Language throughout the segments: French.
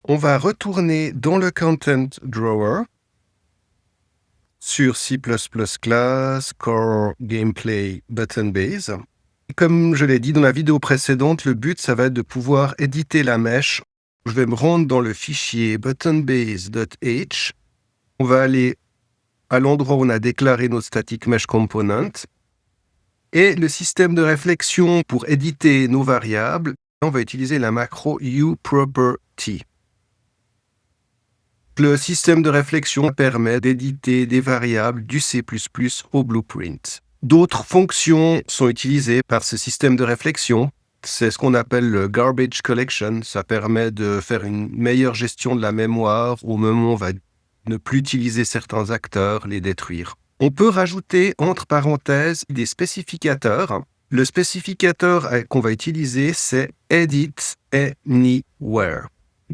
On va retourner dans le Content Drawer sur C++ Class, Core Gameplay Button Base. Comme je l'ai dit dans la vidéo précédente, le but, ça va être de pouvoir éditer la mesh. Je vais me rendre dans le fichier buttonbase.h. On va aller à l'endroit où on a déclaré notre static mesh component. Et le système de réflexion pour éditer nos variables, on va utiliser la macro uProperty. Le système de réflexion permet d'éditer des variables du C++ au blueprint. D'autres fonctions sont utilisées par ce système de réflexion. C'est ce qu'on appelle le garbage collection. Ça permet de faire une meilleure gestion de la mémoire au moment où on va ne plus utiliser certains acteurs, les détruire. On peut rajouter entre parenthèses des spécificateurs. Le spécificateur qu'on va utiliser, c'est edit anywhere,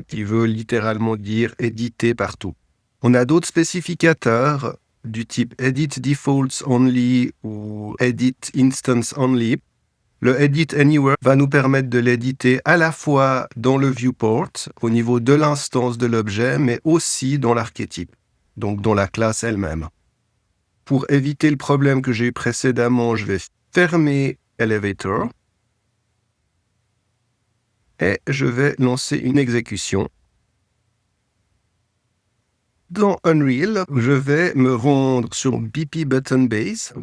qui veut littéralement dire éditer partout. On a d'autres spécificateurs du type edit defaults only ou edit instance only. Le edit anywhere va nous permettre de l'éditer à la fois dans le viewport, au niveau de l'instance de l'objet, mais aussi dans l'archétype, donc dans la classe elle-même. Pour éviter le problème que j'ai eu précédemment, je vais fermer Elevator et je vais lancer une exécution. Dans Unreal, je vais me rendre sur BP Button Base,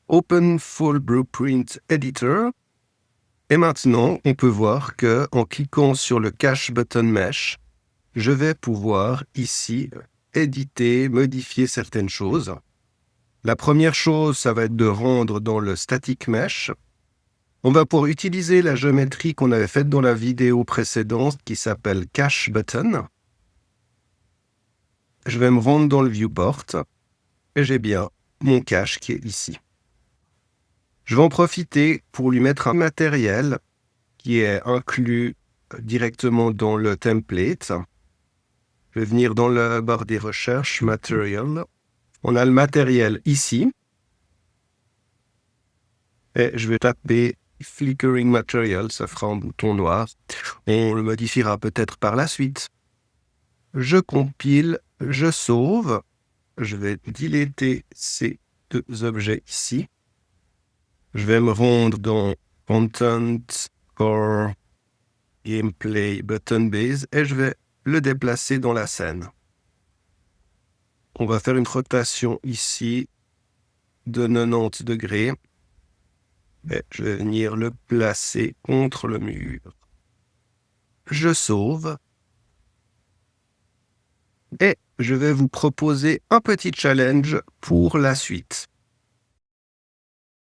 Open Full Blueprint Editor, et maintenant, on peut voir que en cliquant sur le Cache Button Mesh, je vais pouvoir ici éditer, modifier certaines choses. La première chose, ça va être de rendre dans le Static Mesh. On va pouvoir utiliser la géométrie qu'on avait faite dans la vidéo précédente qui s'appelle Cache Button. Je vais me rendre dans le viewport et j'ai bien mon cache qui est ici. Je vais en profiter pour lui mettre un matériel qui est inclus directement dans le template. Je vais venir dans la barre des recherches, Material. On a le matériel ici. Et je vais taper Flickering Material, ça fera un bouton noir. On le modifiera peut-être par la suite. Je compile, je sauve. Je vais deleter ces deux objets ici. Je vais me rendre dans Content, Core, Gameplay, Button Base et je vais le déplacer dans la scène. On va faire une rotation ici de 90 degrés. Et je vais venir le placer contre le mur. Je sauve. Et je vais vous proposer un petit challenge pour la suite.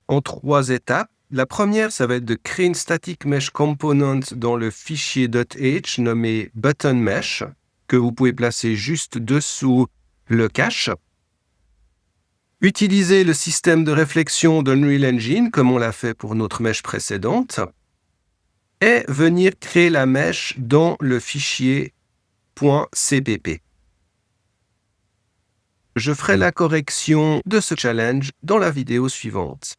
En 3 étapes. La première, ça va être de créer une static mesh component dans le fichier .h nommé button mesh, que vous pouvez placer juste dessous le cache. Utiliser le système de réflexion d'Unreal Engine, comme on l'a fait pour notre mesh précédente, et venir créer la mesh dans le fichier .cpp. Je ferai la correction de ce challenge dans la vidéo suivante.